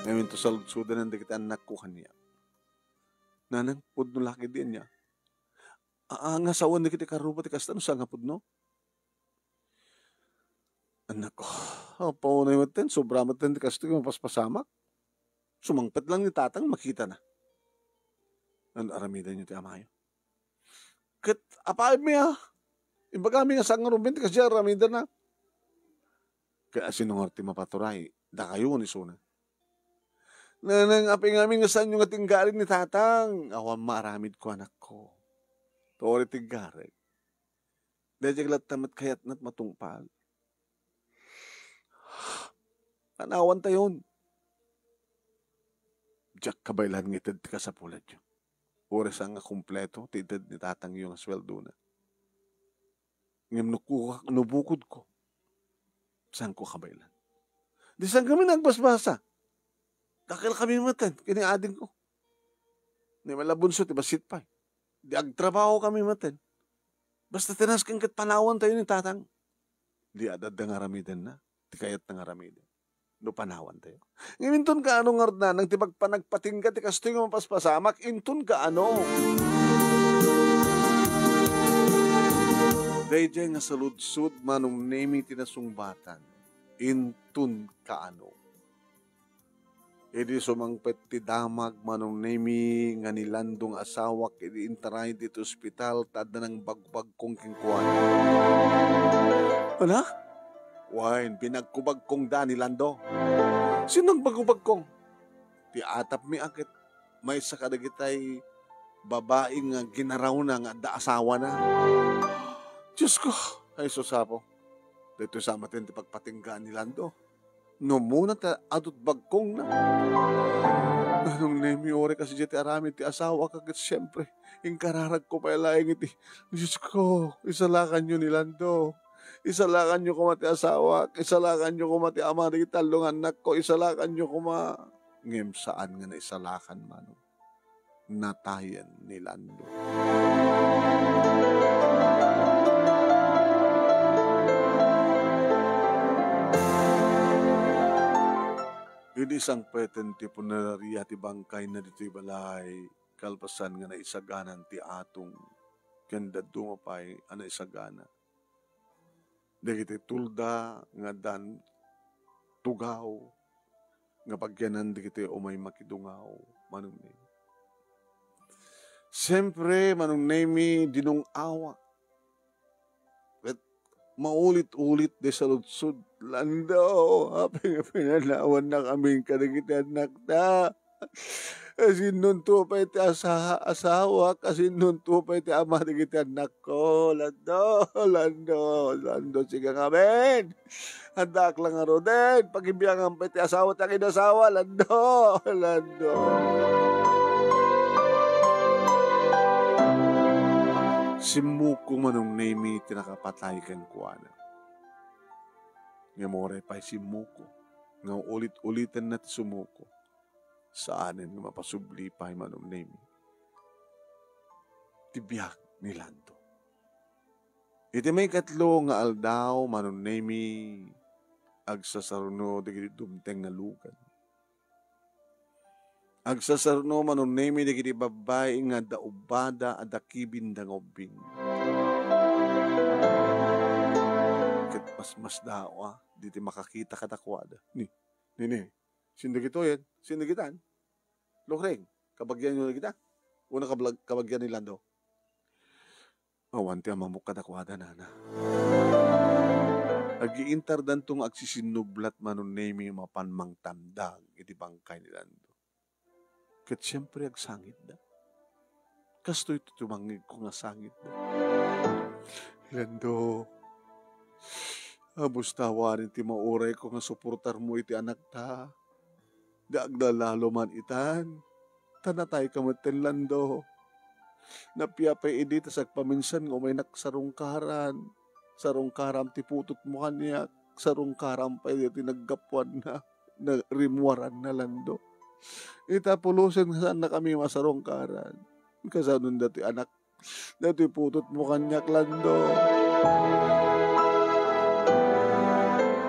Ngayon to salud-sudan ng digit anak ko kanya. Nanang pud no laki din niya. Nga sawan na kita karupa ti kastan sa nga pud no. Anak ko, paunay mo ten, sobra mo ten ti kastan yung paspasamak. Sumangpet lang ni tatang, makita na. Ano aramidan niyo ti amayo? Kat apay mi Ibaga mi nga sang rubin ti kasya aramidan na. Kaya sinungor ti mapaturay, da kayo ni suna. Nanang aping aming nga saan yung atinggarin ni tatang. Awan maaramid ko anak ko. Tori tinggarin. Dahil jaglat tamat kayat na't matungpal. Anawan tayon. Diyak kabaylan ngitid ka sa pulad yun. Oras ang kumpleto, titid ni tatang yung sweldo na. Ngam nubukod ko. Saan ko kabaylan? Di saan kami nagbasbasa? Dakil kami matan, kini ading ko. Di malabunso, di basit pa. Di agtrabaho kami matan. Basta tinas kang panawan tayo ni tatang. Di adad na ngaramidan na. Di kayat na ngaramidan. No panawan tayo. Ngintun ka ano nga na, nang tipagpanagpating ka, ti kastoy nga mapaspasamak, intun ka ano. Dayjay nga saludsud manong nemi tinasumbatan, intun ka ano. Idi sumangpet ti damag manong nemi nga nilandong asawak idi intaray dito ospital tada ng bagbag kong kingkuan. Wala? Wain, pinagkubag kong da nilando. Sinong bagubag kong? Ti atap mi akit may sakadagitay babaeng nga ginaraw na nga da asawa na. Diyos ko, ay susapo. Dito sa matin ti pagpatinggaan nilando. No muna ta adot bagkong na. Anong nemi ore kasi jeti aramid ti asawa kagat siyempre. Inkararag ko pa ilaing iti. Diyos ko, isalakan nyo nilando. Isalakan nyo kuma ti asawa. Isalakan nyo kuma ti ama di talong anak ko. Isalakan nyo kuma. Ngem saan nga na isalakan mano. Natayan nilando. Hindi isang pweten ti punararia ti bangkay na dito'y balay, kalpasan nga na isaganan ti atong kanda dumapay ana isagana. Dagiti tulda nga dan tugaw, nga pagyanan dagiti umay makidungaw, manong nemi. Siyempre, manong nemi, dinong awa. At maulit-ulit de sa lutsud. Lando, aping pinanawan na kaming kadagiti anak na. Kasi nun to pa iti asawa, kasi nun to pa iti ama dagiti anak ko. Lando, siga ngamin. Handak lang nga roden, pag-ibiyangan pa iti asawa, takin asawa, lando. Simuko manong nemi tinakapatay kan kuana. Nga more pa'y simuko. Nga ulit-ulitan na ti sumuko. Saanin nga mapasubli pa'y manong nemi. Tibiyag ni Lando. Iti may katlo nga aldaw manong nemi agsasaruno digiti dumteng nga lugan. Agsasaruno manong nemi digiti babay nga daubada at dakibin da ngobing. Ket mas dawa diti makakita kadakwada. Ni. Sindagito yan. Sindagitan. Lukreng. Kabagyan nyo na kita. Una kabagyan ni Lando. Awan ti amamok kadakwada nana. Ag-iintar dan tong agsisinublat manon nemi mapanmang tamdag iti bangkay ni Lando. Ket siyempre agsangit da. Kasto ito tumangig ko nga sangit da. Lando, abos tawarin ti mauray ko nga suportar mo iti anak ta. Daagdalalo man itan. Tanatay ka maten Lando. Napiyapay idi tas agpaminsan nga may naksarungkaran. Sarungkaram ti putot mo kanyak. Sarungkaram pa iti naggapuan na rimwaran na Lando. Itapulusin saan na kami masarungkaran. Kasanun dati anak. Dati putot mo kanyak Lando.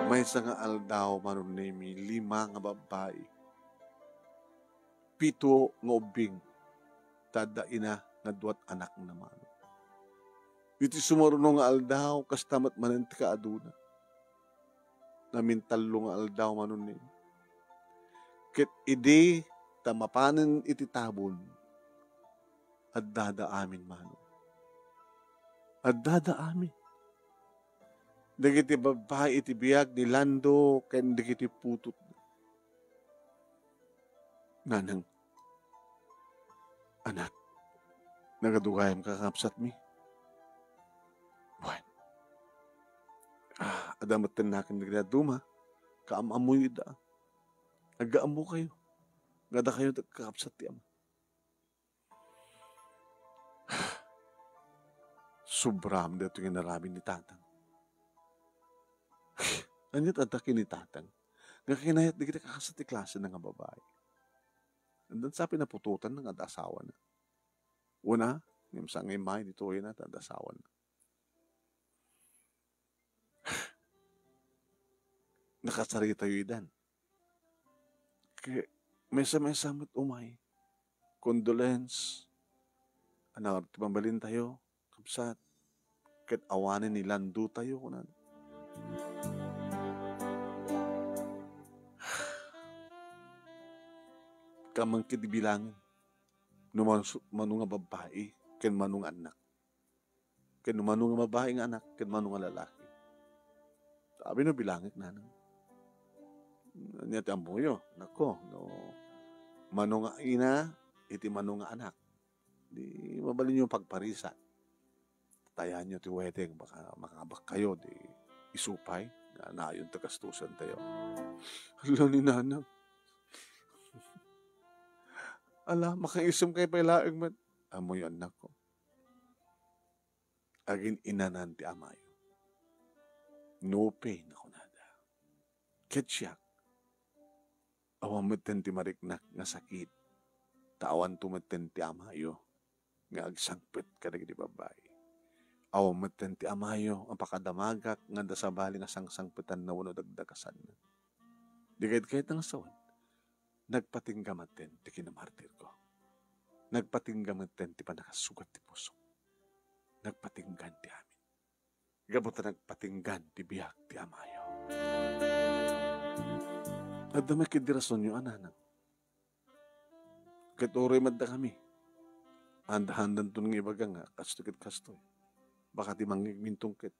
May isa nga aldaw manon nemi 5 nga babae. 7 nga ubing. Tada ina nga 2 anak naman. Iti sumaruno nga aldaw kastamat manen ti kaaduna. Namintalo nga aldaw manon nemi. Ket idi tamapanen iti tabon at dadaamin mano. At dadaamin. Dagiti babae iti biyag ni Lando ken dagiti putot. Nanang, anak, nagadugayam kakapsat mi. Buwan. Adamat tinakin na duma, kaamamoy da. Nagaamo kayo. Gada kayo kakapsat ti ama. Sobram dito yung narami ni tatang. Anyat atakin ni tatang. Nga kinayat di kita kakasat ti klase na nga babae. Andan sa pinapututan ng adasawa na. Una, yung sa ngimay dito yun at adasawa na. Nakasarita yung idan. Kaya mesa-mesa mo't umay. Condolence. Anak, timambalin tayo. Kapsat. Ket awanin ni Lando tayo. Kunan. Kamang kitibilangin. Manong nga babae. Ken manong anak. Ken manong nga babae nga anak. Ken manong nga lalaki. Sabi no bilangit na nang. Niya tambuyo. Nako. No. Manong nga ina. Iti manong nga anak. Di mabalin yung pagparisa. Tayan nyo ti wedding. Baka makabak kayo. Di isupay. Na yung tagastusan tayo. Hala ni nanang. Ala, makaisam kay pailaeng man. Amoy anak ko. Agin inanan ti amayo. No pain ako nada. Ketsyak. Awamatan ti mariknak nga sakit. Tawan tumatan ti amayo. Nga agsangpet ka na di babae. Awamatan ti amayo. Ang pakadamagak nga dasabali nga sangsangpetan na wano dagdagasan na. Di kahit ng asawan. Nagpatinggamaten ti kinamartir ko. Nagpatinggamaten ti panakasugat ti puso. Nagpatinggan ti amin. Gabuta nagpatinggan ti biyak ti amayo. At dami kidirason nyo, ananang. Katuroy madda kami. Handa-handan to ng ibaga nga, kastukit-kastoy. Baka ti mangigmintong kit.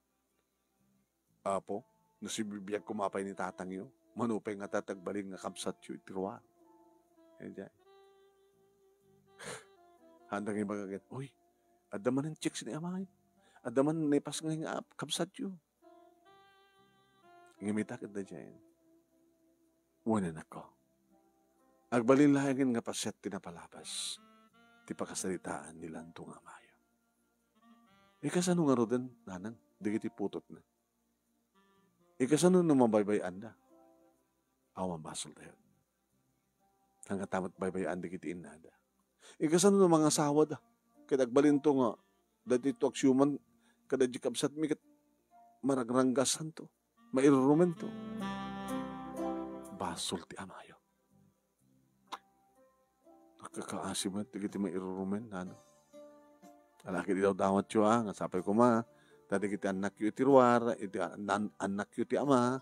Apo, nasibibiyag kumapay ni tatang yo. Manupay nga tatagbaling nga kapsat yo itiruan. Kaya handang ibaga kit. Uy, adaman ng chicks ni amay. Adaman nepas nga kapsat yo. Ngimitakit na dyan. Wanan ako. Agbalin lahagin nga paset tinapalabas. Ti pakasalitaan nilang itong amayo. Ikasano nga rodan, nanang, digiti putot na. Ikasano numabaybayan na. Awang basol tayo. Hanggang tamat baybayan digiti inada. Ikasano ng mga asawa da. Kadagbalin to nga, dati to aksyoman, kadadjikabsat mi kat maragranggasan to. Mairurumen to. Basol ti amayo. Nakakaasim at tigiti mairurumen. Ano? Alaki di daw dawat yo nga sapay ko ma. Dati kiti anak yu ti ruwar, iti anak yu ti ama,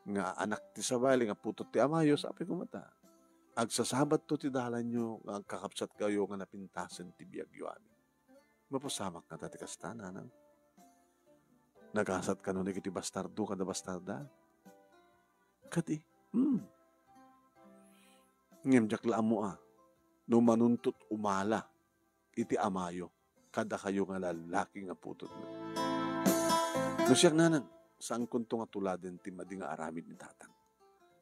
nga anak ti sabali, nga putot ti amayo, sapay ko mata. Agsasabat to ti dalan nyo, nga kakapsat kayo nga napintasan ti biyag yu amin. Mapasamak na dati kastanan. Nagasat ka nun iti bastardo kada bastarda. Kati, ngimjak laan mo no manuntot umala iti amayo kada kayo nga lalaki nga putot na. No siyak nanan, saan kunto nga tuladen ti madi nga aramid ni tatang.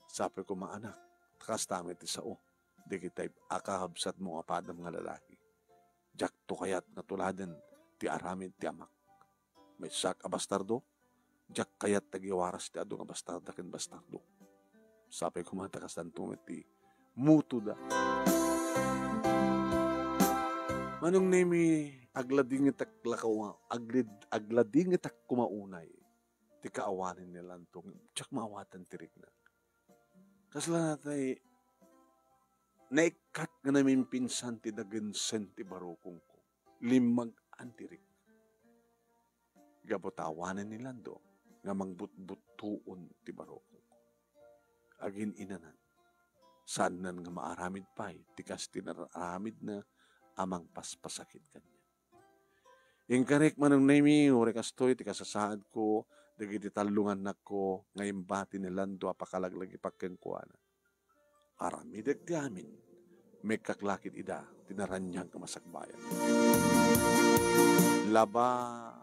Sapay ko maanak, takastamit ti sao, di kita'y akahabsat mo nga padam nga lalaki. Jak to kayat nga tuladen ti aramid ti amak. May sak a bastardo, jak kayat tagiwaras ti ado nga bastarda ken bastardo. Sapay ko mga takastan tumiti, muto da. Manong nemi aglading itak lakaw, aglading itak kumaunay, ti kaawanin nila itong, tsak maawatan tirik na. Kasla natay, naikat nga namin pinsan ti dagensen ti barukong ko, limag antirik. Gabotawanan nila do, nga mangbutbutuon ti barukong ko. Agin inanan, saan nan nga maaramid pa'y, tikas tinaramid na, amang paspasakit kanya. Yung karek manong nemi, uri kastoy, ti kasasaad ko, dagiti talungan na ko, ngayon bati nilando, apakalaglagi pagkengkuana. Aramidek ti amin, may kaklakit ida, tinaranyang kamasakbayan. Laba,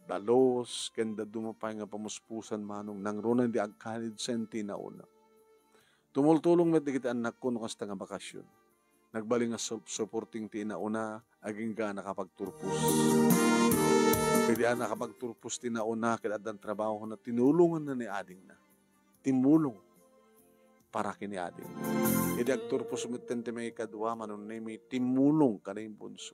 dalos, kenda dumapay nga pamuspusan manong, nang runan di agkalid senti na una. Tumultulong met dagiti anak ko, no kasta nga bakasyon. Nagbaling nga supporting ti inauna, aging ka nakapagturpus. Pwede nakapagturpus ti inauna, kailadan trabaho na tinulungan na ni ading na. Timulong para kini ading. Hindi agturpus mitente may kadwa, manon may timulong ka na yung bunso.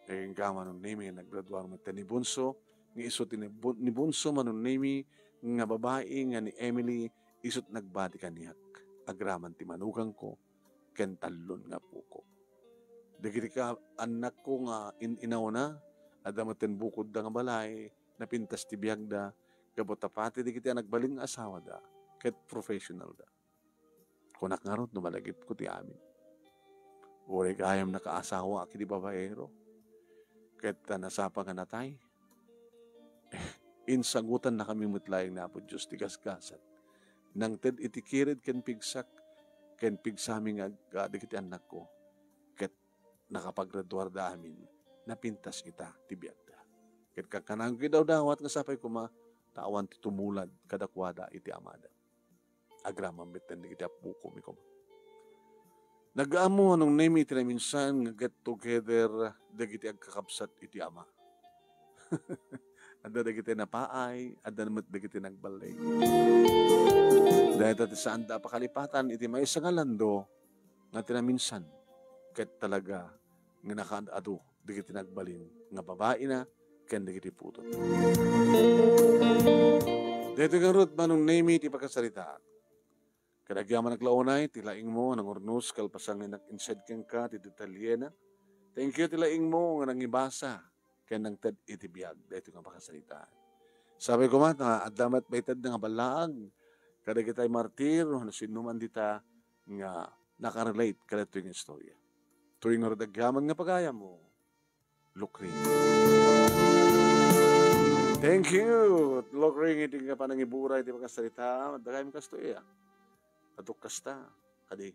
Aging ka manon may naggraduar mitente ni bunso, ng isot ni bunso, manon may nga babae nga ni Emily, isot nagbati kaniyak. Agraman ti manugang ko, ken talon nga puko. Dagiti ka anak ko nga inauna, adamaten bukod da nga balay, napintas ti biyag da, kabotapati di kiti nagbaling nga asawa da, ket professional da. Kunak nga ron, numalagip ko ti amin. Uri kayam nakaasawa aki di babaero, ket nasapa nga natay. Insagutan na kami mutlayang na po Diyos ti gasgasan. Nang ted itikirid ken pigsak, ken pigsaming dikiti anak ko, ket nakapaggraduar da amin, napintas kita, tibiyag da. Ket kakanang daw dawat nga sapay ko tawan ti tumulad, kadakwada iti amada. Agraman beten dikiti apuko mi ko. Nag-amo anong name iti na minsan nga get together dagiti agkakabsat iti ama. Adda dagiti napaay, adda namat dagiti nagbalay. Dahil dati saan da pakalipatan iti may isa nga lando nga tinaminsan ket talaga nga nakaado dagiti nagbalin nga babae na ken dagiti putot. Dito nga root manong name iti pagkasarita. Kadagyaman naglaunay, tilaing mo, nang urnos, kalpasang nag-insed kang ka, ti detalyena. Thank you, tilaing mo, nga nangibasa, kaya nang tad itibiyag, dito nga pakasalita. Sabi ko man, adamat baitad nga balaag, kada kita'y martir, na sinuman dita, nga nakarelate kada ito yung istorya. Tuwing nga radagyaman nga pagaya mo, lukring. Thank you, lukring, iti nga panangiburay, iti pakasalita, dagay mo kasto iya. Atuk kasta, kadi